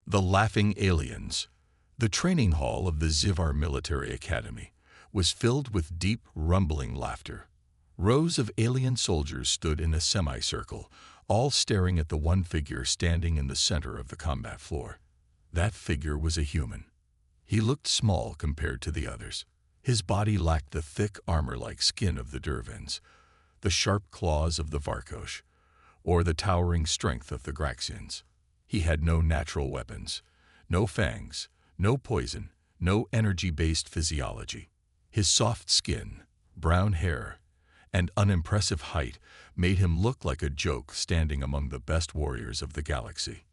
The Laughing Aliens. The training hall of the Zivar Military Academy was filled with deep, rumbling laughter. Rows of alien soldiers stood in a semicircle, all staring at the one figure standing in the center of the combat floor. That figure was a human. He looked small compared to the others. His body lacked the thick armor-like skin of the Dervins, the sharp claws of the Varkosh, or the towering strength of the Graxians. He had no natural weapons, no fangs, no poison, no energy-based physiology. His soft skin, brown hair, and unimpressive height made him look like a joke standing among the best warriors of the galaxy.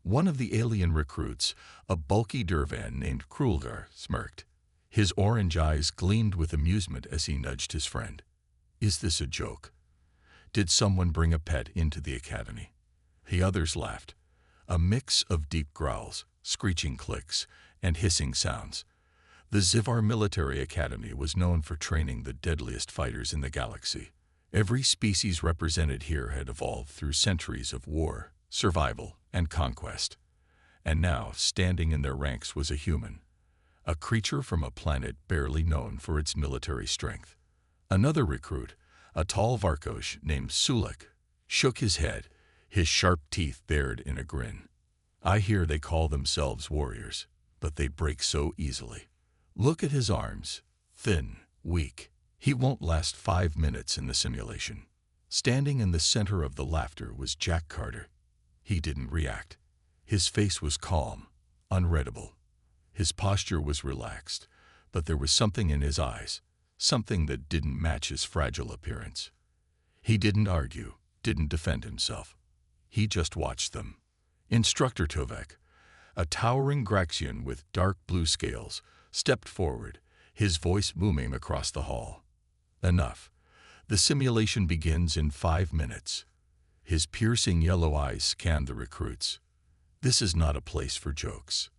One of the alien recruits, a bulky Dervan named Krulgar, smirked. His orange eyes gleamed with amusement as he nudged his friend. "Is this a joke? Did someone bring a pet into the academy?" The others laughed, a mix of deep growls, screeching clicks, and hissing sounds. The Zivar Military Academy was known for training the deadliest fighters in the galaxy. Every species represented here had evolved through centuries of war, survival, and conquest. And now, standing in their ranks was a human, a creature from a planet barely known for its military strength. Another recruit, a tall Varkosh named Sulek, shook his head, his sharp teeth bared in a grin. "I hear they call themselves warriors, but they break so easily. Look at his arms, thin, weak. He won't last 5 minutes in the simulation." Standing in the center of the laughter was Jack Carter. He didn't react. His face was calm, unreadable. His posture was relaxed, but there was something in his eyes, something that didn't match his fragile appearance. He didn't argue, didn't defend himself. He just watched them. Instructor Tovek, a towering Graxian with dark blue scales, stepped forward, his voice booming across the hall. "Enough. The simulation begins in 5 minutes." His piercing yellow eyes scanned the recruits. "This is not a place for jokes.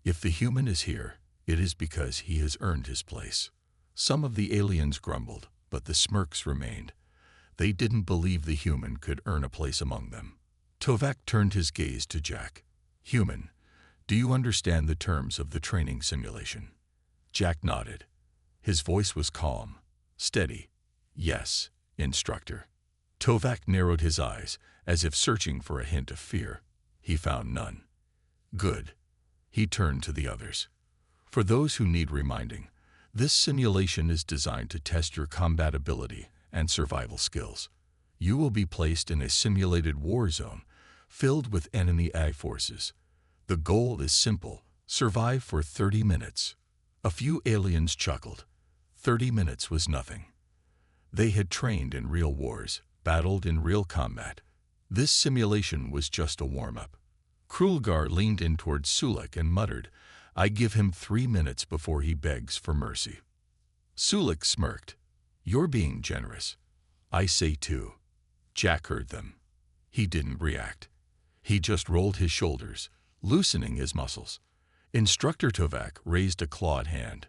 If the human is here, it is because he has earned his place." Some of the aliens grumbled, but the smirks remained. They didn't believe the human could earn a place among them. Tovek turned his gaze to Jack. "Human, do you understand the terms of the training simulation?" Jack nodded. His voice was calm, steady. "Yes, instructor." Tovek narrowed his eyes, as if searching for a hint of fear. He found none. "Good." He turned to the others. "For those who need reminding, this simulation is designed to test your combat ability and survival skills. You will be placed in a simulated war zone filled with enemy AI forces. The goal is simple: survive for 30 minutes. A few aliens chuckled. 30 minutes was nothing. They had trained in real wars, battled in real combat. This simulation was just a warm-up. Krulgar leaned in towards Sulek and muttered, "I give him 3 minutes before he begs for mercy." Sulek smirked. "You're being generous." "I say 2. Jack heard them. He didn't react. He just rolled his shoulders, loosening his muscles. Instructor Tovak raised a clawed hand.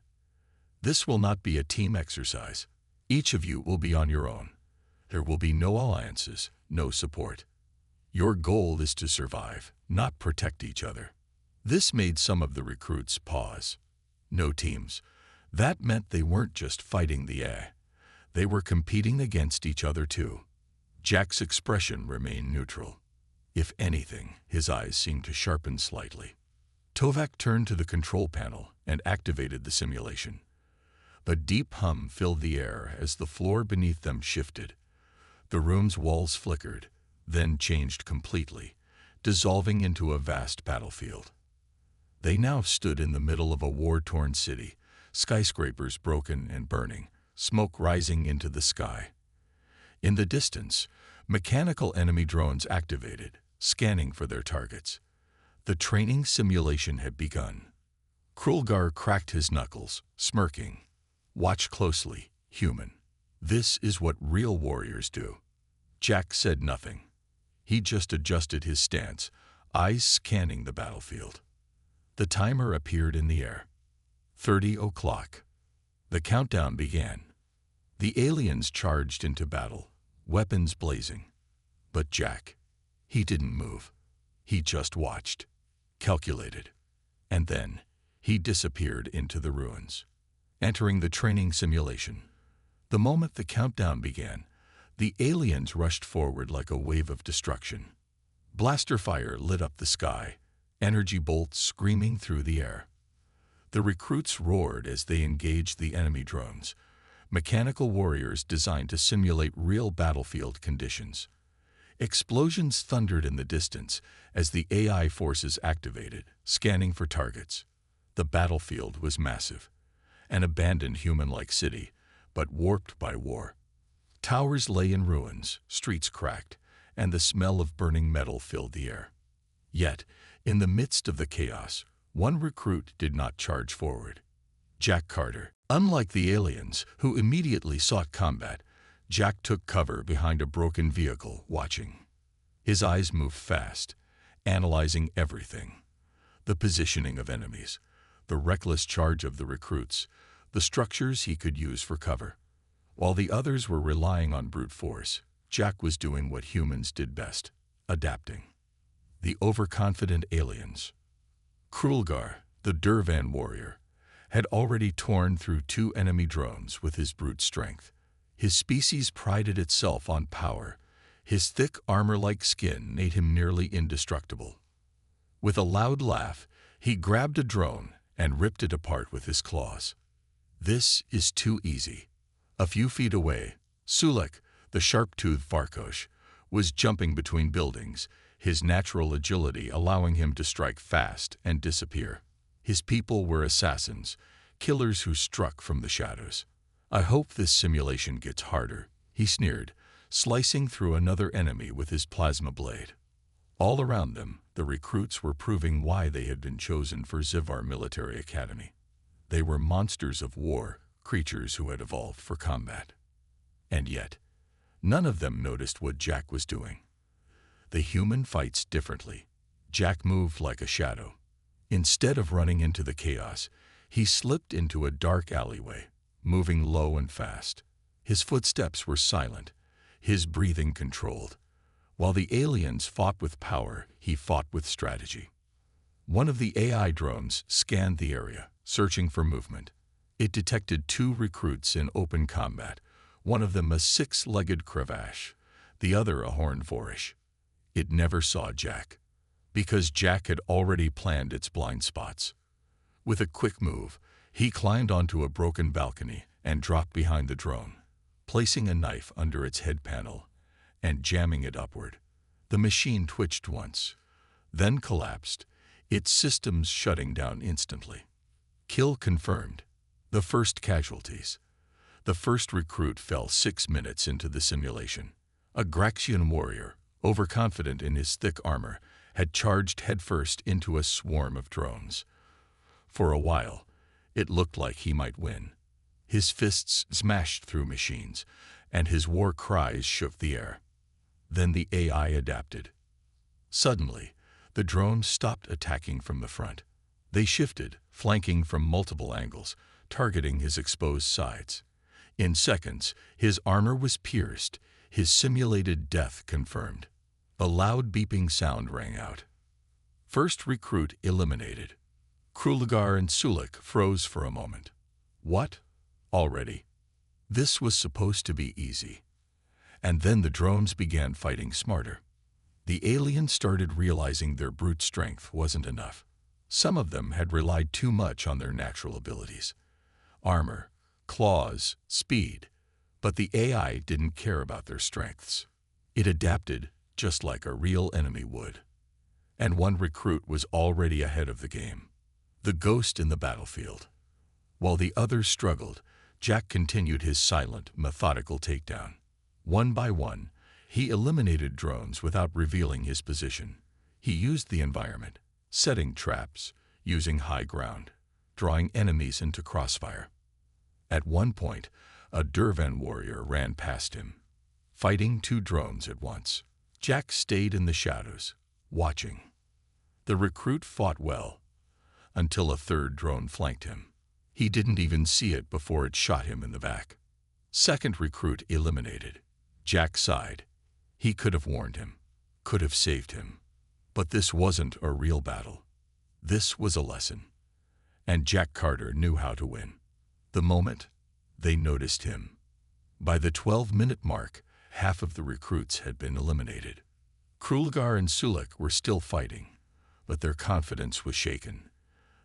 "This will not be a team exercise. Each of you will be on your own. There will be no alliances, no support. Your goal is to survive, not protect each other." This made some of the recruits pause. No teams. That meant they weren't just fighting the AI. They were competing against each other too. Jack's expression remained neutral. If anything, his eyes seemed to sharpen slightly. Tovak turned to the control panel and activated the simulation. A deep hum filled the air as the floor beneath them shifted. The room's walls flickered, then changed completely, dissolving into a vast battlefield. They now stood in the middle of a war-torn city, skyscrapers broken and burning, smoke rising into the sky. In the distance, mechanical enemy drones activated, scanning for their targets. The training simulation had begun. Krulgar cracked his knuckles, smirking. "Watch closely, human. This is what real warriors do." Jack said nothing. He just adjusted his stance, eyes scanning the battlefield. The timer appeared in the air. 30 o'clock. The countdown began. The aliens charged into battle, weapons blazing. But Jack, he didn't move. He just watched. calculated. And then he disappeared into the ruins, entering the training simulation. The moment the countdown began, the aliens rushed forward like a wave of destruction. Blaster fire lit up the sky, energy bolts screaming through the air. The recruits roared as they engaged the enemy drones, mechanical warriors designed to simulate real battlefield conditions. Explosions thundered in the distance as the AI forces activated, scanning for targets. The battlefield was massive, an abandoned human-like city, but warped by war. Towers lay in ruins, streets cracked, and the smell of burning metal filled the air. Yet, in the midst of the chaos, one recruit did not charge forward. Jack Carter. Unlike the aliens, who immediately sought combat, Jack took cover behind a broken vehicle, watching. His eyes moved fast, analyzing everything. The positioning of enemies, the reckless charge of the recruits, the structures he could use for cover. While the others were relying on brute force, Jack was doing what humans did best, adapting. The overconfident aliens. Krulgar, the Durvan warrior, had already torn through 2 enemy drones with his brute strength. His species prided itself on power. His thick armor-like skin made him nearly indestructible. With a loud laugh, he grabbed a drone and ripped it apart with his claws. This is too easy. A few feet away, Sulek, the sharp-toothed Varkosh, was jumping between buildings, his natural agility allowing him to strike fast and disappear. His people were assassins, killers who struck from the shadows. "I hope this simulation gets harder," he sneered, slicing through another enemy with his plasma blade. All around them, the recruits were proving why they had been chosen for Zivar Military Academy. They were monsters of war, creatures who had evolved for combat. And yet, none of them noticed what Jack was doing. The human fights differently. Jack moved like a shadow. Instead of running into the chaos, he slipped into a dark alleyway, moving low and fast. His footsteps were silent, his breathing controlled. While the aliens fought with power, he fought with strategy. One of the AI drones scanned the area, searching for movement. It detected 2 recruits in open combat, one of them a 6-legged Kravash, the other a horned Vorish. It never saw Jack, because Jack had already planned its blind spots. With a quick move, he climbed onto a broken balcony and dropped behind the drone, placing a knife under its head panel and jamming it upward. The machine twitched once, then collapsed, its systems shutting down instantly. Kill confirmed. The first casualties. The first recruit fell 6 minutes into the simulation. A Graxian warrior, overconfident in his thick armor, had charged headfirst into a swarm of drones. For a while, it looked like he might win. His fists smashed through machines, and his war cries shook the air. Then the AI adapted. Suddenly, the drones stopped attacking from the front. They shifted, flanking from multiple angles, targeting his exposed sides. In seconds, his armor was pierced, his simulated death confirmed. A loud beeping sound rang out. First recruit eliminated. Krulgar and Sulek froze for a moment. What? Already? This was supposed to be easy. And then the drones began fighting smarter. The aliens started realizing their brute strength wasn't enough. Some of them had relied too much on their natural abilities. Armor, claws, speed. But the AI didn't care about their strengths. It adapted just like a real enemy would. And one recruit was already ahead of the game. The ghost in the battlefield. While the others struggled, Jack continued his silent, methodical takedown. One by one, he eliminated drones without revealing his position. He used the environment, setting traps, using high ground, drawing enemies into crossfire. At one point, a Durvan warrior ran past him, fighting 2 drones at once. Jack stayed in the shadows, watching. The recruit fought well, until a 3rd drone flanked him. He didn't even see it before it shot him in the back. Second recruit eliminated. Jack sighed. He could have warned him, could have saved him. But this wasn't a real battle. This was a lesson, and Jack Carter knew how to win. The moment they noticed him. By the 12-minute mark, half of the recruits had been eliminated. Krulgar and Sulik were still fighting, but their confidence was shaken.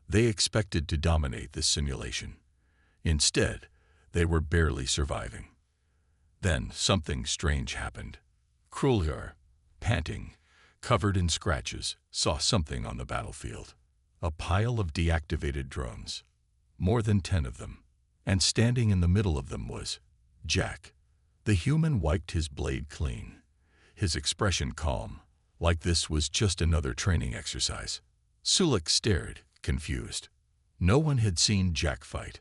They expected to dominate this simulation. Instead, they were barely surviving. Then something strange happened. Krulgar, panting, covered in scratches, saw something on the battlefield. A pile of deactivated drones. More than 10 of them. And standing in the middle of them was Jack. The human wiped his blade clean, his expression calm, like this was just another training exercise. Sulik stared, confused. No one had seen Jack fight.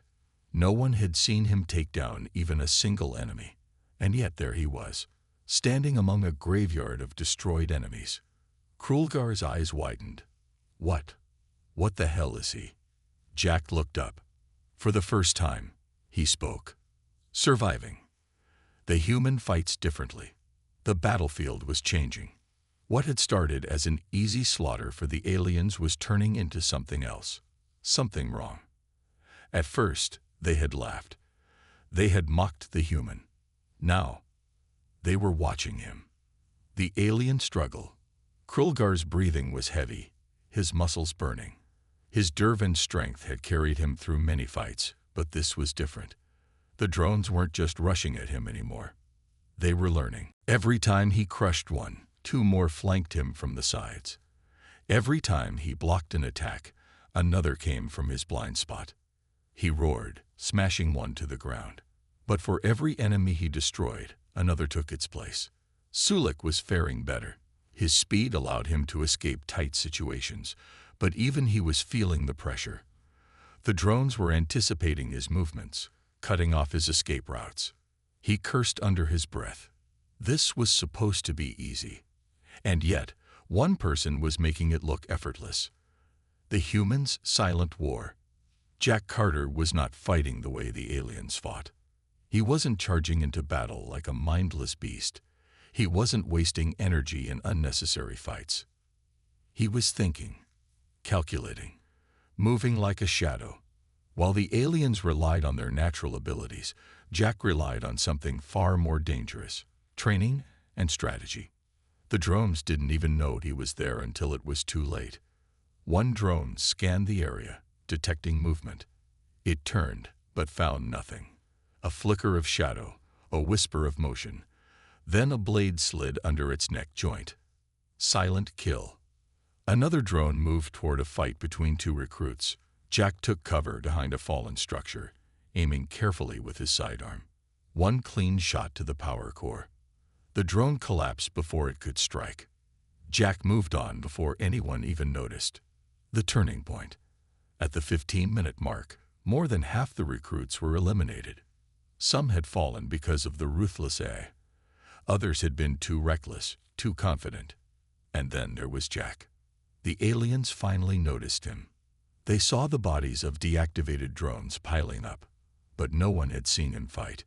No one had seen him take down even a single enemy. And yet there he was, standing among a graveyard of destroyed enemies. Krulgar's eyes widened. What the hell is he? Jack looked up. For the first time, he spoke. Surviving. The human fights differently. The battlefield was changing. What had started as an easy slaughter for the aliens was turning into something else. Something wrong. At first, they had laughed. They had mocked the human. Now, they were watching him. The alien struggle. Krulgar's breathing was heavy, his muscles burning. His Dervan strength had carried him through many fights, but this was different. The drones weren't just rushing at him anymore. They were learning. Every time he crushed one, 2 more flanked him from the sides. Every time he blocked an attack, another came from his blind spot. He roared, smashing one to the ground. But for every enemy he destroyed, another took its place. Sulik was faring better. His speed allowed him to escape tight situations, but even he was feeling the pressure. The drones were anticipating his movements, cutting off his escape routes. He cursed under his breath. This was supposed to be easy. And yet, one person was making it look effortless. The humans' silent war. Jack Carter was not fighting the way the aliens fought. He wasn't charging into battle like a mindless beast. He wasn't wasting energy in unnecessary fights. He was thinking, calculating, moving like a shadow. While the aliens relied on their natural abilities, Jack relied on something far more dangerous: training and strategy. The drones didn't even know he was there until it was too late. One drone scanned the area, detecting movement. It turned, but found nothing. A flicker of shadow, a whisper of motion. Then a blade slid under its neck joint. Silent kill. Another drone moved toward a fight between 2 recruits. Jack took cover behind a fallen structure, aiming carefully with his sidearm. One clean shot to the power core. The drone collapsed before it could strike. Jack moved on before anyone even noticed. The turning point. At the 15-minute mark, more than half the recruits were eliminated. Some had fallen because of the ruthless AI. Others had been too reckless, too confident. And then there was Jack. The aliens finally noticed him. They saw the bodies of deactivated drones piling up, but no one had seen him fight.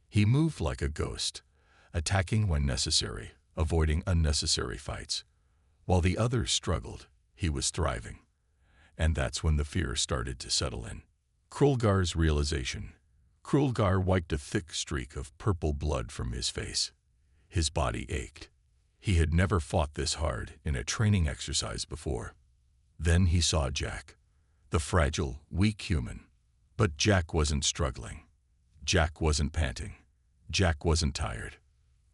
He moved like a ghost, attacking when necessary, avoiding unnecessary fights. While the others struggled, he was thriving. And that's when the fear started to settle in. Krulgar's realization. Krulgar wiped a thick streak of purple blood from his face. His body ached. He had never fought this hard in a training exercise before. Then he saw Jack, the fragile, weak human. But Jack wasn't struggling. Jack wasn't panting. Jack wasn't tired.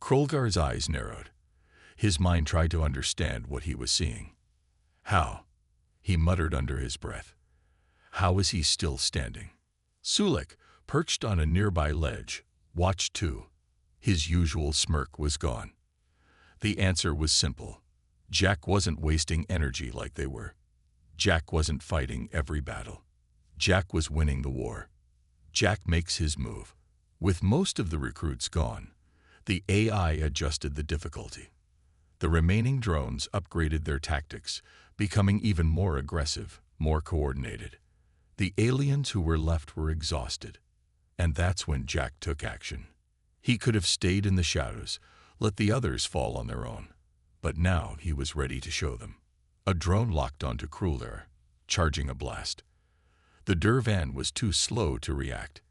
Krulgar's eyes narrowed. His mind tried to understand what he was seeing. How? He muttered under his breath. How is he still standing? Sulik, perched on a nearby ledge, watched too. His usual smirk was gone. The answer was simple. Jack wasn't wasting energy like they were. Jack wasn't fighting every battle. Jack was winning the war. Jack makes his move. With most of the recruits gone, the AI adjusted the difficulty. The remaining drones upgraded their tactics, becoming even more aggressive, more coordinated. The aliens who were left were exhausted. And that's when Jack took action. He could have stayed in the shadows, let the others fall on their own. But now he was ready to show them. A drone locked onto Krulgar. charging a blast. The Durvan was too slow to react.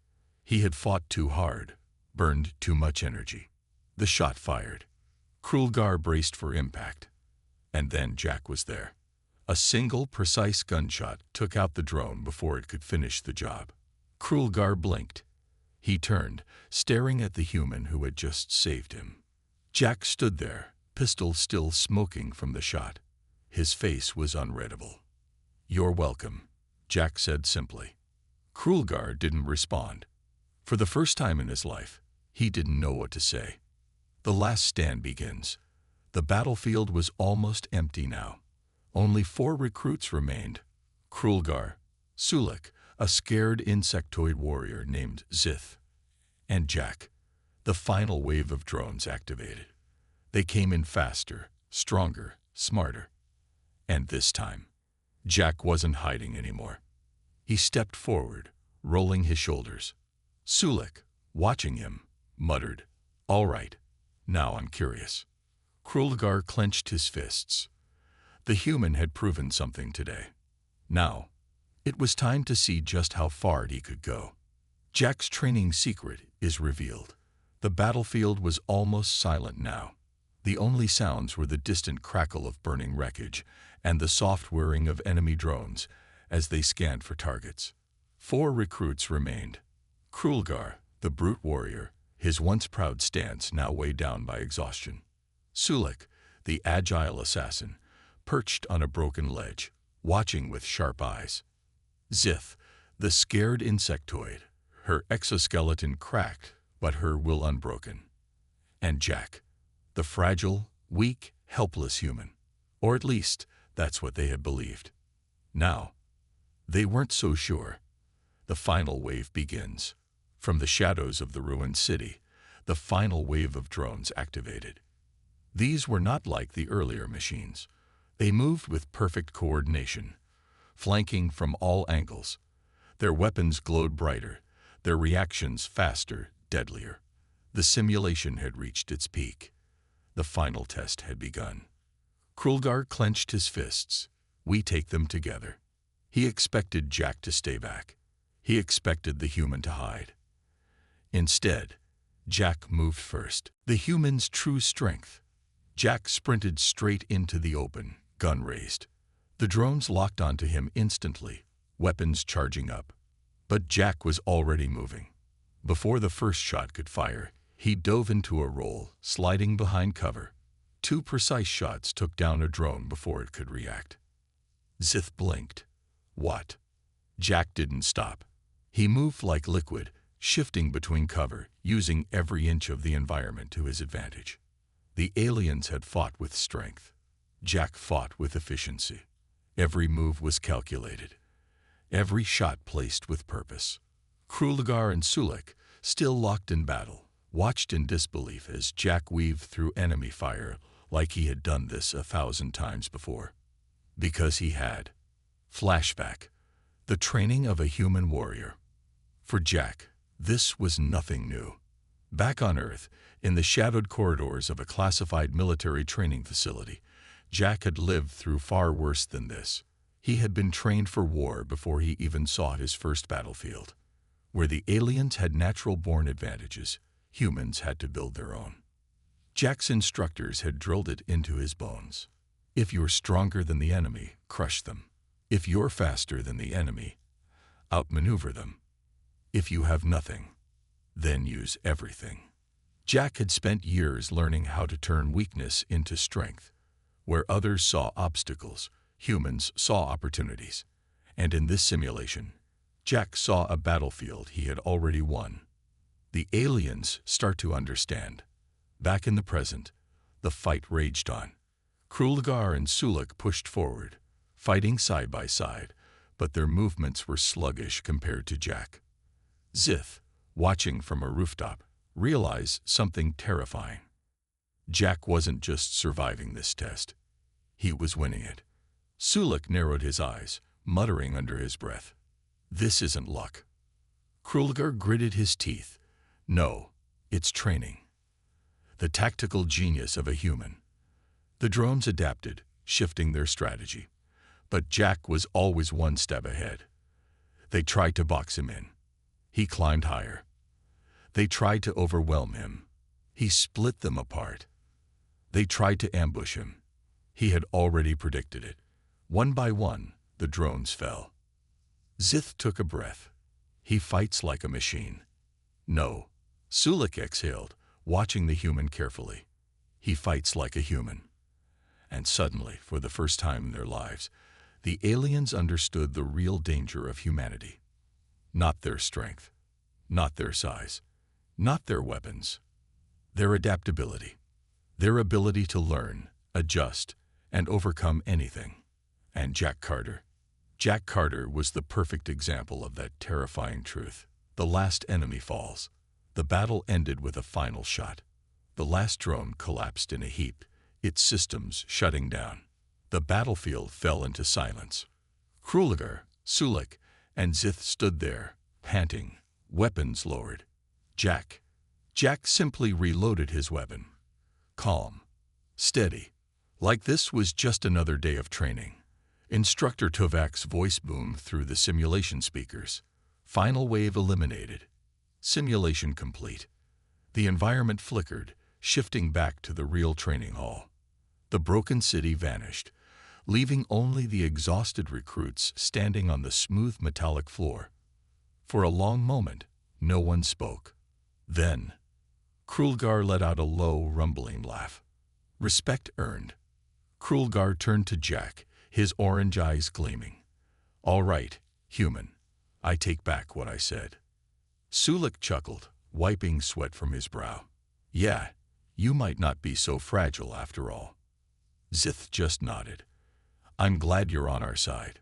He had fought too hard, burned too much energy. The shot fired. Krulgar braced for impact. And then Jack was there. A single, precise gunshot took out the drone before it could finish the job. Krulgar blinked. He turned, staring at the human who had just saved him. Jack stood there, pistol still smoking from the shot. His face was unreadable. "You're welcome," Jack said simply. Krulgar didn't respond. For the first time in his life, he didn't know what to say. The last stand begins. The battlefield was almost empty now. Only 4 recruits remained. Krulgar, Sulik, a scared insectoid warrior named Zith, and Jack. The final wave of drones activated. They came in faster, stronger, smarter. And this time, Jack wasn't hiding anymore. He stepped forward, rolling his shoulders. Sulik, watching him, muttered, "All right, now I'm curious." Krulgar clenched his fists. The human had proven something today. Now, it was time to see just how far he could go. Jack's training secret is revealed. The battlefield was almost silent now. The only sounds were the distant crackle of burning wreckage and the soft whirring of enemy drones as they scanned for targets. 4 recruits remained. Krulgar, the brute warrior, his once proud stance now weighed down by exhaustion. Sulik, the agile assassin, perched on a broken ledge, watching with sharp eyes. Zith, the scared insectoid, her exoskeleton cracked, but her will unbroken. And Jack, the fragile, weak, helpless human. Or at least, that's what they had believed. Now, they weren't so sure. The final wave begins. From the shadows of the ruined city, the final wave of drones activated. These were not like the earlier machines. They moved with perfect coordination, flanking from all angles. Their weapons glowed brighter, their reactions faster, deadlier. The simulation had reached its peak. The final test had begun. Krulgar clenched his fists. We take them together. He expected Jack to stay back. He expected the human to hide. Instead, Jack moved first. The human's true strength. Jack sprinted straight into the open, gun raised. The drones locked onto him instantly, weapons charging up. But Jack was already moving. Before the first shot could fire, he dove into a roll, sliding behind cover. 2 precise shots took down a drone before it could react. Zith blinked. What? Jack didn't stop. He moved like liquid, shifting between cover, using every inch of the environment to his advantage. The aliens had fought with strength. Jack fought with efficiency. Every move was calculated. Every shot placed with purpose. Krulgar and Sulik, still locked in battle, watched in disbelief as Jack weaved through enemy fire like he had done this 1,000 times before. Because he had. Flashback. The training of a human warrior. For Jack, this was nothing new. Back on Earth, in the shadowed corridors of a classified military training facility, Jack had lived through far worse than this. He had been trained for war before he even saw his first battlefield. Where the aliens had natural-born advantages, humans had to build their own. Jack's instructors had drilled it into his bones. If you're stronger than the enemy, crush them. If you're faster than the enemy, outmaneuver them. If you have nothing, then use everything. Jack had spent years learning how to turn weakness into strength. Where others saw obstacles, humans saw opportunities. And in this simulation, Jack saw a battlefield he had already won. The aliens start to understand. Back in the present, the fight raged on. Krulgar and Sulik pushed forward, fighting side by side, but their movements were sluggish compared to Jack. Zith, watching from a rooftop, realized something terrifying. Jack wasn't just surviving this test. He was winning it. Sulik narrowed his eyes, muttering under his breath. This isn't luck. Krulgar gritted his teeth. No, it's training. The tactical genius of a human. The drones adapted, shifting their strategy. But Jack was always one step ahead. They tried to box him in. He climbed higher. They tried to overwhelm him. He split them apart. They tried to ambush him. He had already predicted it. One by one, the drones fell. Zith took a breath. He fights like a machine. No. Sulik exhaled, watching the human carefully. He fights like a human. And suddenly, for the first time in their lives, the aliens understood the real danger of humanity. Not their strength, not their size, not their weapons, their adaptability, their ability to learn, adjust, and overcome anything. And Jack Carter was the perfect example of that terrifying truth. The last enemy falls. The battle ended with a final shot. The last drone collapsed in a heap, its systems shutting down. The battlefield fell into silence. Kruliger, Sulik, and Zith stood there, panting, weapons lowered. Jack simply reloaded his weapon. Calm, steady, like this was just another day of training. Instructor Tovak's voice boomed through the simulation speakers. Final wave eliminated. Simulation complete. The environment flickered, shifting back to the real training hall. The broken city vanished, leaving only the exhausted recruits standing on the smooth metallic floor. For a long moment, no one spoke. Then, Krulgar let out a low, rumbling laugh. Respect earned. Krulgar turned to Jack, his orange eyes gleaming. All right, human. I take back what I said. Sulik chuckled, wiping sweat from his brow. Yeah, you might not be so fragile after all. Zith just nodded. I'm glad you're on our side.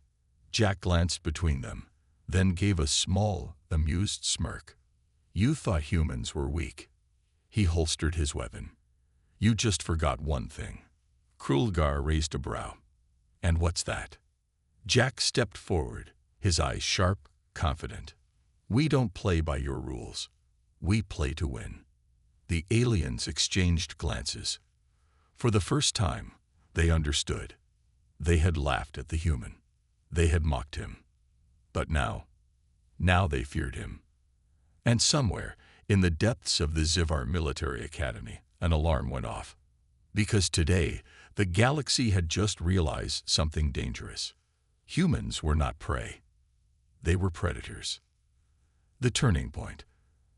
Jack glanced between them, then gave a small, amused smirk. You thought humans were weak. He holstered his weapon. You just forgot one thing. Krulgar raised a brow. And what's that? Jack stepped forward, his eyes sharp, confident. We don't play by your rules. We play to win. The aliens exchanged glances. For the first time, they understood. They had laughed at the human. They had mocked him. But now they feared him. And somewhere, in the depths of the Zivar Military Academy, an alarm went off. Because today, the galaxy had just realized something dangerous. Humans were not prey. They were predators. The turning point.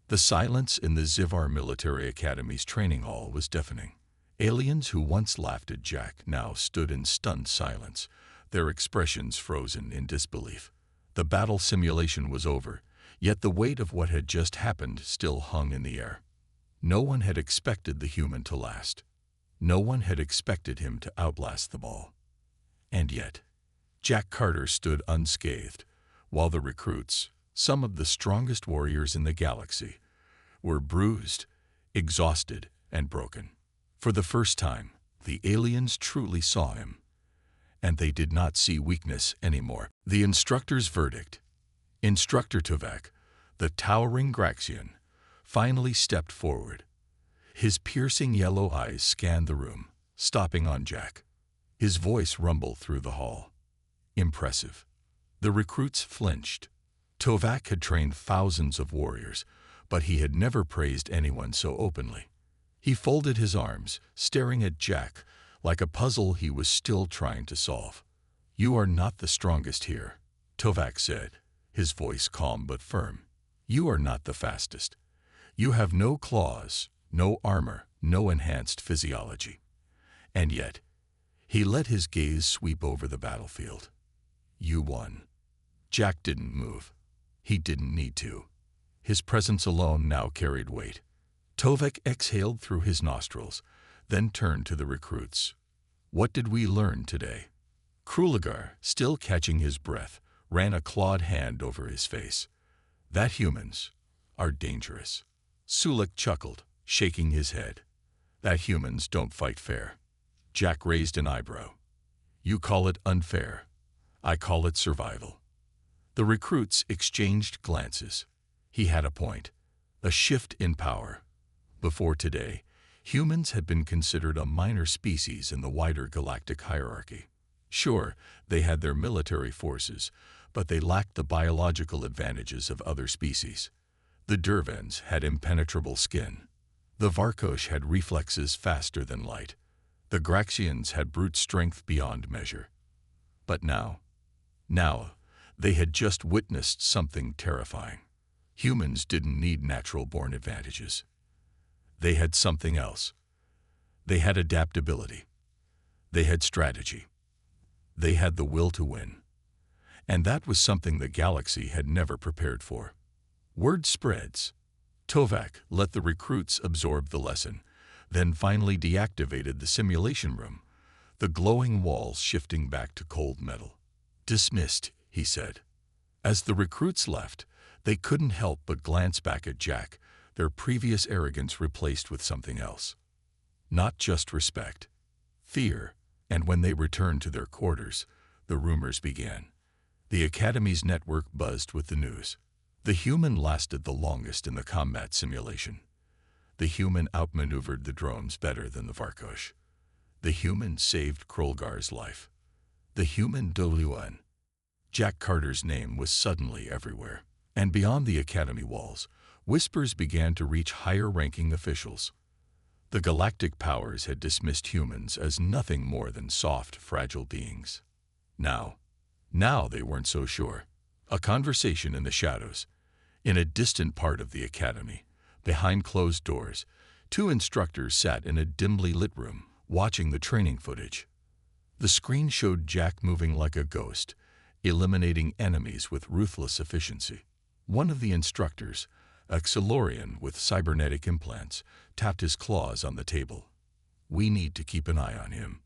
The silence in the Zivar Military Academy's training hall was deafening. Aliens who once laughed at Jack now stood in stunned silence, their expressions frozen in disbelief. The battle simulation was over, yet the weight of what had just happened still hung in the air. No one had expected the human to last. No one had expected him to outlast them all. And yet, Jack Carter stood unscathed, while the recruits, some of the strongest warriors in the galaxy, were bruised, exhausted, and broken. For the first time, the aliens truly saw him. And they did not see weakness anymore. The instructor's verdict. Instructor Tovak, the towering Graxian, finally stepped forward. His piercing yellow eyes scanned the room, stopping on Jack. His voice rumbled through the hall. Impressive. The recruits flinched. Tovak had trained thousands of warriors, but he had never praised anyone so openly. He folded his arms, staring at Jack like a puzzle he was still trying to solve. You are not the strongest here, Tovak said, his voice calm but firm. You are not the fastest. You have no claws, no armor, no enhanced physiology. And yet, he let his gaze sweep over the battlefield. You won. Jack didn't move. He didn't need to. His presence alone now carried weight. Tovak exhaled through his nostrils, then turned to the recruits. What did we learn today? Kruligar, still catching his breath, ran a clawed hand over his face. That humans are dangerous. Sulik chuckled, shaking his head. That humans don't fight fair. Jack raised an eyebrow. You call it unfair. I call it survival. The recruits exchanged glances. He had a point. A shift in power. Before today, humans had been considered a minor species in the wider galactic hierarchy. Sure, they had their military forces, but they lacked the biological advantages of other species. The Dervans had impenetrable skin. The Varkosh had reflexes faster than light. The Graxians had brute strength beyond measure. But now, they had just witnessed something terrifying. Humans didn't need natural-born advantages. They had something else. They had adaptability. They had strategy. They had the will to win. And that was something the galaxy had never prepared for. Word spreads. Tovak let the recruits absorb the lesson, then finally deactivated the simulation room, the glowing walls shifting back to cold metal. Dismissed, he said. As the recruits left, they couldn't help but glance back at Jack, their previous arrogance replaced with something else. Not just respect. Fear. And when they returned to their quarters, the rumors began. The Academy's network buzzed with the news. The human lasted the longest in the combat simulation. The human outmaneuvered the drones better than the Varkosh. The human saved Krolgar's life. The human Doluan. Jack Carter's name was suddenly everywhere. And beyond the Academy walls, whispers began to reach higher-ranking officials. The galactic powers had dismissed humans as nothing more than soft, fragile beings. Now they weren't so sure. A conversation in the shadows. In a distant part of the Academy, behind closed doors, two instructors sat in a dimly lit room, watching the training footage. The screen showed Jack moving like a ghost, eliminating enemies with ruthless efficiency. One of the instructors, a Xilorian with cybernetic implants, tapped his claws on the table. We need to keep an eye on him.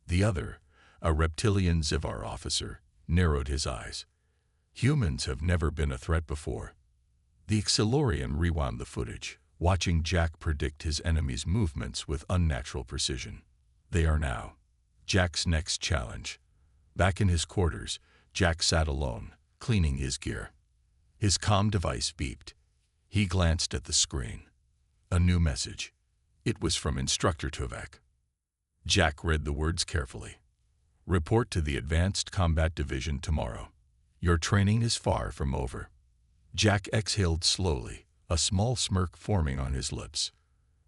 The other, a reptilian Zivar officer, narrowed his eyes. Humans have never been a threat before. The Xilorian rewound the footage, watching Jack predict his enemy's movements with unnatural precision. They are now Jack's next challenge. Back in his quarters, Jack sat alone, cleaning his gear. His comm device beeped. He glanced at the screen. A new message. It was from Instructor Tovak. Jack read the words carefully. Report to the Advanced Combat Division tomorrow. Your training is far from over. Jack exhaled slowly, a small smirk forming on his lips.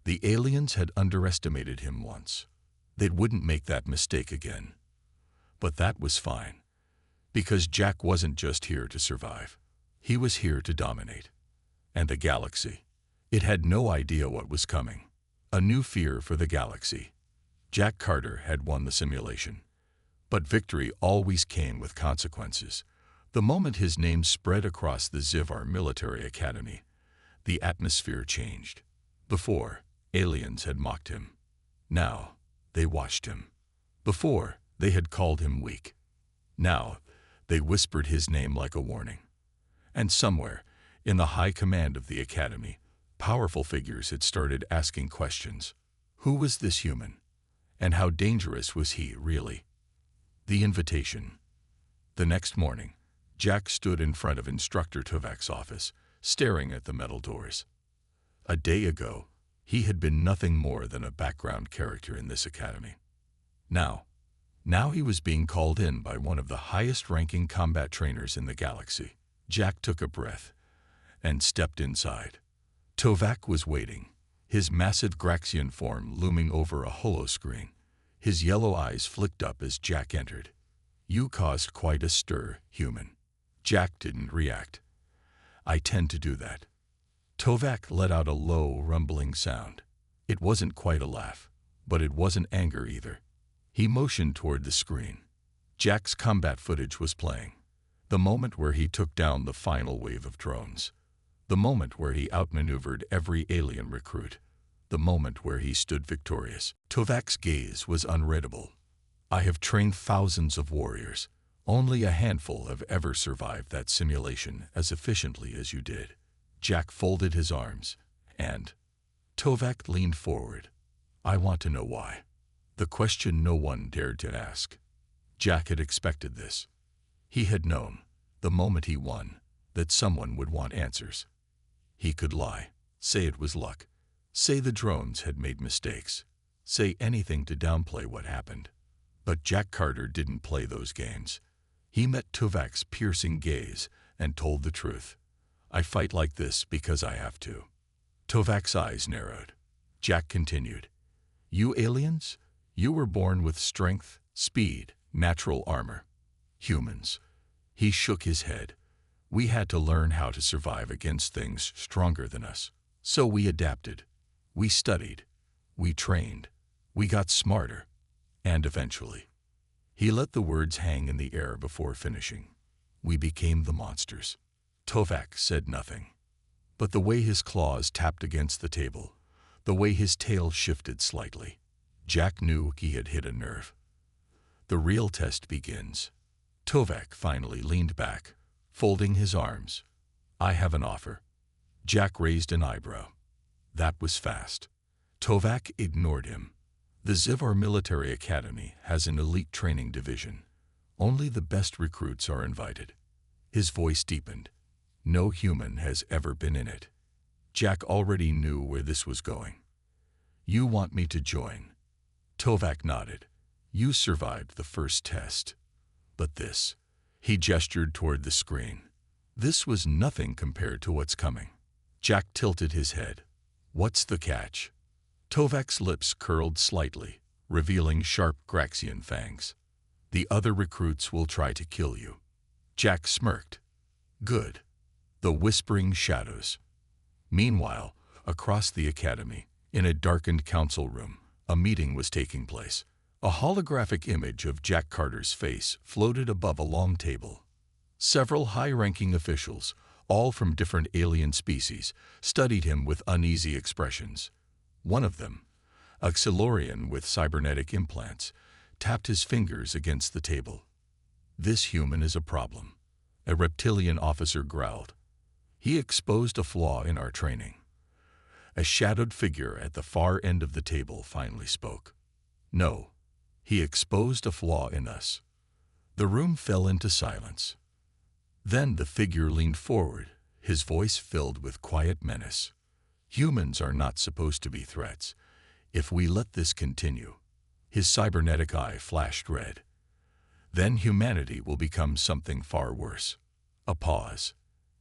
The aliens had underestimated him once. They wouldn't make that mistake again. But that was fine, because Jack wasn't just here to survive. He was here to dominate. And the galaxy. It had no idea what was coming. A new fear for the galaxy. Jack Carter had won the simulation. But victory always came with consequences. The moment his name spread across the Zivar Military Academy, the atmosphere changed. Before, aliens had mocked him. Now, they watched him. Before, they had called him weak. Now, they whispered his name like a warning. And somewhere, in the high command of the Academy, powerful figures had started asking questions. Who was this human? And how dangerous was he, really? The invitation. The next morning, Jack stood in front of Instructor Tovak's office, staring at the metal doors. A day ago, he had been nothing more than a background character in this academy. Now he was being called in by one of the highest-ranking combat trainers in the galaxy. Jack took a breath and stepped inside. Tovak was waiting, his massive Graxian form looming over a holoscreen. His yellow eyes flicked up as Jack entered. You caused quite a stir, human. Jack didn't react. I tend to do that. Tovak let out a low, rumbling sound. It wasn't quite a laugh, but it wasn't anger either. He motioned toward the screen. Jack's combat footage was playing. The moment where he took down the final wave of drones. The moment where he outmaneuvered every alien recruit. The moment where he stood victorious. Tovak's gaze was unreadable. I have trained thousands of warriors. Only a handful have ever survived that simulation as efficiently as you did. Jack folded his arms, and Tovak leaned forward. I want to know why. The question no one dared to ask. Jack had expected this. He had known, the moment he won, that someone would want answers. He could lie, say it was luck, say the drones had made mistakes, say anything to downplay what happened. But Jack Carter didn't play those games. He met Tovac's piercing gaze and told the truth. I fight like this because I have to. Tovac's eyes narrowed. Jack continued. You aliens? You were born with strength, speed, natural armor. Humans. He shook his head. We had to learn how to survive against things stronger than us. So we adapted. We studied. We trained. We got smarter. And eventually. He let the words hang in the air before finishing. We became the monsters. Tovac said nothing. But the way his claws tapped against the table, the way his tail shifted slightly, Jack knew he had hit a nerve. The real test begins. Tovac finally leaned back, folding his arms. I have an offer. Jack raised an eyebrow. That was fast. Tovac ignored him. The Zivar Military Academy has an elite training division. Only the best recruits are invited. His voice deepened. No human has ever been in it. Jack already knew where this was going. You want me to join? Tovac nodded. You survived the first test. But this, he gestured toward the screen. This was nothing compared to what's coming. Jack tilted his head. What's the catch? Tovac's lips curled slightly, revealing sharp Graxian fangs. The other recruits will try to kill you. Jack smirked. Good. The whispering shadows. Meanwhile, across the academy, in a darkened council room, a meeting was taking place. A holographic image of Jack Carter's face floated above a long table. Several high-ranking officials, all from different alien species, studied him with uneasy expressions. One of them, a Xilorian with cybernetic implants, tapped his fingers against the table. This human is a problem, a reptilian officer growled. He exposed a flaw in our training. A shadowed figure at the far end of the table finally spoke. No, he exposed a flaw in us. The room fell into silence. Then the figure leaned forward, his voice filled with quiet menace. Humans are not supposed to be threats. If we let this continue, his cybernetic eye flashed red. Then humanity will become something far worse. A pause.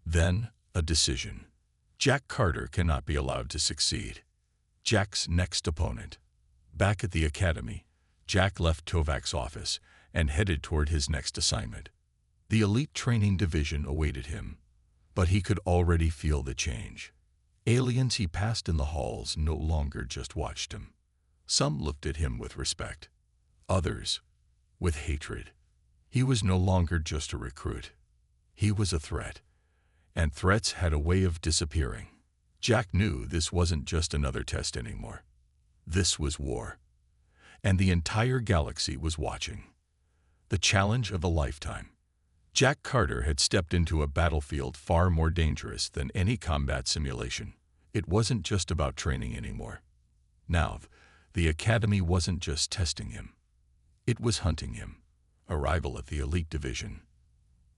Then a decision. Jack Carter cannot be allowed to succeed. Jack's next opponent. Back at the academy, Jack left Tovac's office and headed toward his next assignment. The elite training division awaited him, but he could already feel the change. Aliens he passed in the halls no longer just watched him. Some looked at him with respect. Others, with hatred. He was no longer just a recruit. He was a threat. And threats had a way of disappearing. Jack knew this wasn't just another test anymore. This was war. And the entire galaxy was watching. The challenge of a lifetime. Jack Carter had stepped into a battlefield far more dangerous than any combat simulation. It wasn't just about training anymore. Now, the academy wasn't just testing him. It was hunting him. Arrival at the elite division.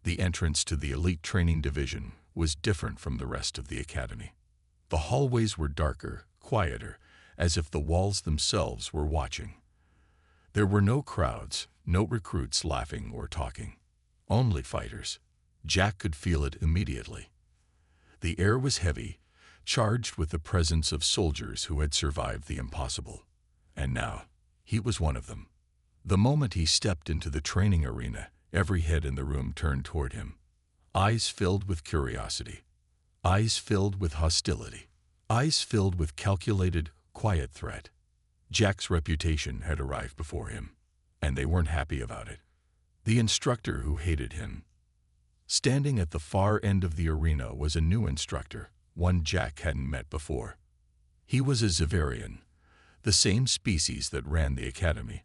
The entrance to the elite training division was different from the rest of the academy. The hallways were darker, quieter, as if the walls themselves were watching. There were no crowds, no recruits laughing or talking. Only fighters. Jack could feel it immediately. The air was heavy, charged with the presence of soldiers who had survived the impossible. And now, he was one of them. The moment he stepped into the training arena, every head in the room turned toward him. Eyes filled with curiosity. Eyes filled with hostility. Eyes filled with calculated, quiet threat. Jack's reputation had arrived before him, and they weren't happy about it. The instructor who hated him. Standing at the far end of the arena was a new instructor, one Jack hadn't met before. He was a Zivarian, the same species that ran the academy,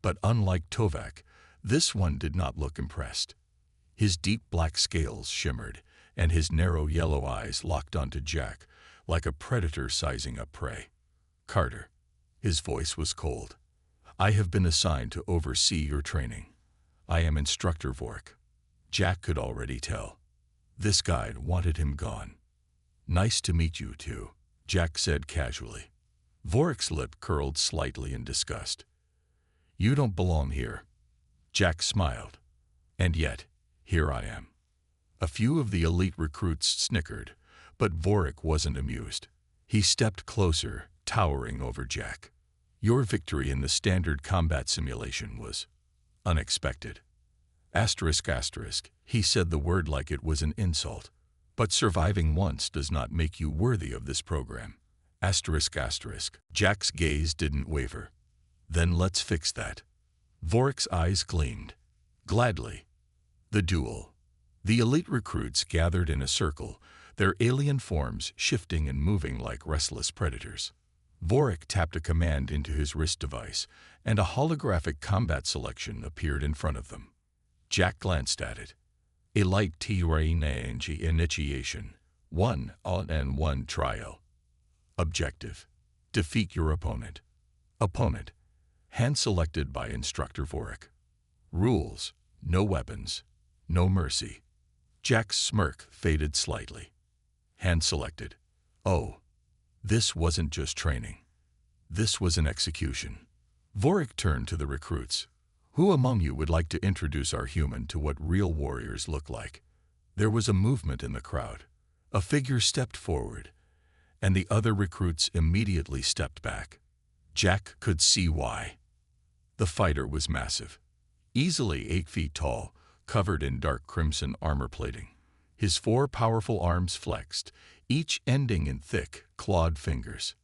but unlike Tovac, this one did not look impressed. His deep black scales shimmered, and his narrow yellow eyes locked onto Jack, like a predator sizing up prey. Carter. His voice was cold. I have been assigned to oversee your training. I am Instructor Vork. Jack could already tell. This guide wanted him gone. Nice to meet you, too, Jack said casually. Vork's lip curled slightly in disgust. You don't belong here. Jack smiled. And yet, here I am. A few of the elite recruits snickered, but Vorik wasn't amused. He stepped closer, towering over Jack. Your victory in the standard combat simulation was unexpected. Asterisk asterisk, he said the word like it was an insult. But surviving once does not make you worthy of this program. Asterisk asterisk, Jack's gaze didn't waver. Then let's fix that. Vorik's eyes gleamed. Gladly. The duel. The elite recruits gathered in a circle, their alien forms shifting and moving like restless predators. Vorik tapped a command into his wrist device, and a holographic combat selection appeared in front of them. Jack glanced at it. A light T-Range initiation. 1 on and 1 trial. Objective. Defeat your opponent. Opponent. Hand selected by Instructor Vorik. Rules. No weapons. No mercy. Jack's smirk faded slightly. Hand selected. Oh. This wasn't just training. This was an execution. Vorik turned to the recruits. Who among you would like to introduce our human to what real warriors look like? There was a movement in the crowd. A figure stepped forward, and the other recruits immediately stepped back. Jack could see why. The fighter was massive, easily 8 feet tall, covered in dark crimson armor plating. His 4 powerful arms flexed, each ending in thick, clawed fingers.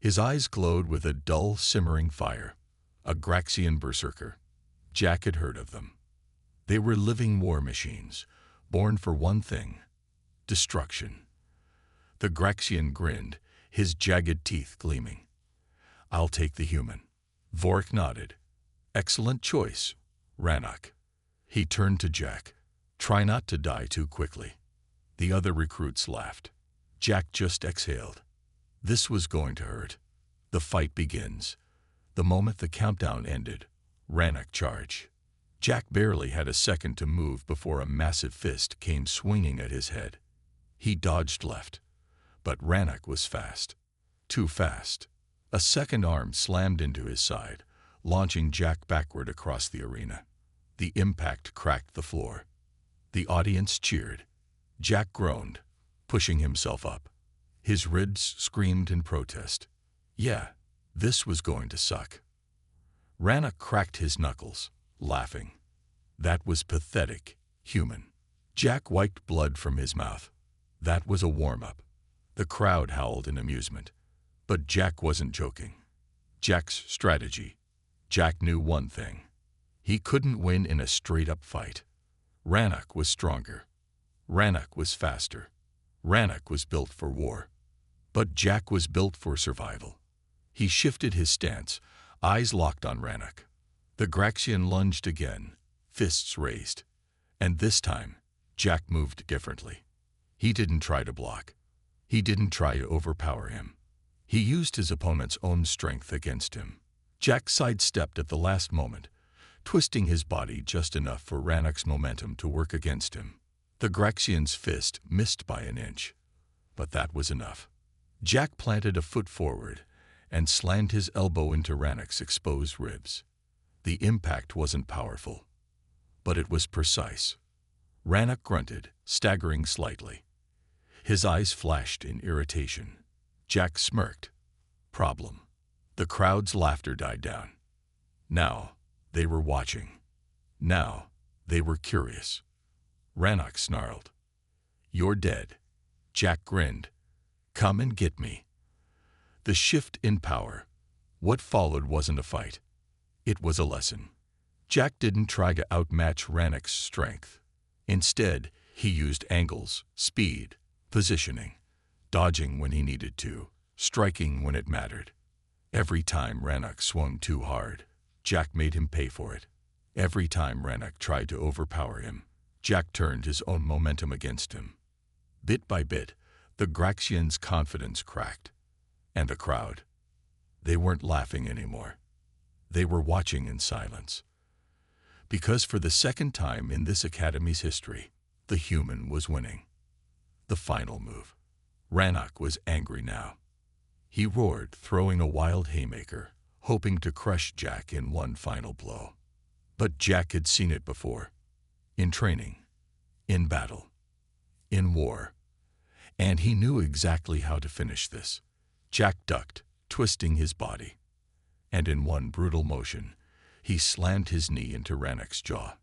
His eyes glowed with a dull, simmering fire. A Graxian berserker. Jack had heard of them. They were living war machines, born for one thing: destruction. The Graxian grinned, his jagged teeth gleaming. I'll take the human. Vorik nodded. Excellent choice, Rannoch. He turned to Jack. Try not to die too quickly. The other recruits laughed. Jack just exhaled. This was going to hurt. The fight begins. The moment the countdown ended, Rannoch charged. Jack barely had a second to move before a massive fist came swinging at his head. He dodged left, but Rannoch was fast. Too fast. A second arm slammed into his side, launching Jack backward across the arena. The impact cracked the floor. The audience cheered. Jack groaned, pushing himself up. His ribs screamed in protest. Yeah, this was going to suck. Rannoch cracked his knuckles, laughing. That was pathetic, human. Jack wiped blood from his mouth. That was a warm-up. The crowd howled in amusement. But Jack wasn't joking. Jack's strategy. Jack knew one thing. He couldn't win in a straight-up fight. Rannoch was stronger. Rannoch was faster. Rannoch was built for war. But Jack was built for survival. He shifted his stance, eyes locked on Rannoch. The Graxian lunged again, fists raised. And this time, Jack moved differently. He didn't try to block. He didn't try to overpower him. He used his opponent's own strength against him. Jack sidestepped at the last moment, twisting his body just enough for Rannoch's momentum to work against him. The Graxian's fist missed by an inch, but that was enough. Jack planted a foot forward and slammed his elbow into Rannoch's exposed ribs. The impact wasn't powerful, but it was precise. Rannoch grunted, staggering slightly. His eyes flashed in irritation. Jack smirked. Problem. The crowd's laughter died down. Now, they were watching. Now, they were curious. Rannoch snarled. You're dead. Jack grinned. Come and get me. The shift in power. What followed wasn't a fight. It was a lesson. Jack didn't try to outmatch Rannoch's strength. Instead, he used angles, speed, positioning, dodging when he needed to, striking when it mattered. Every time Rannoch swung too hard, Jack made him pay for it. Every time Rannoch tried to overpower him, Jack turned his own momentum against him. Bit by bit, the Graxian's confidence cracked. And the crowd. They weren't laughing anymore. They were watching in silence. Because for the second time in this academy's history, the human was winning. The final move. Rannoch was angry now. He roared, throwing a wild haymaker, hoping to crush Jack in one final blow. But Jack had seen it before. In training, in battle, in war. And he knew exactly how to finish this. Jack ducked, twisting his body. And in one brutal motion, he slammed his knee into Rannoch's jaw.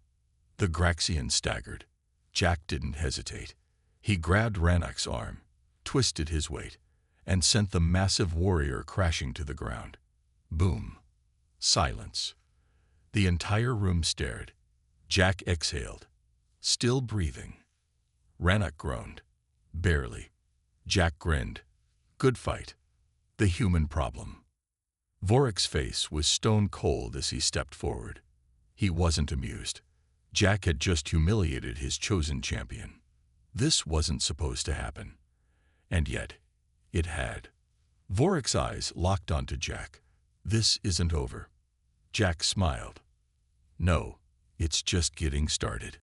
The Graxian staggered. Jack didn't hesitate. He grabbed Rannoch's arm, twisted his weight, and sent the massive warrior crashing to the ground. Boom. Silence. The entire room stared. Jack exhaled, still breathing. Rannoch groaned. Barely. Jack grinned. Good fight. The human problem. Vorik's face was stone cold as he stepped forward. He wasn't amused. Jack had just humiliated his chosen champion. This wasn't supposed to happen. And yet, it had. Vorik's eyes locked onto Jack. This isn't over. Jack smiled. No, it's just getting started.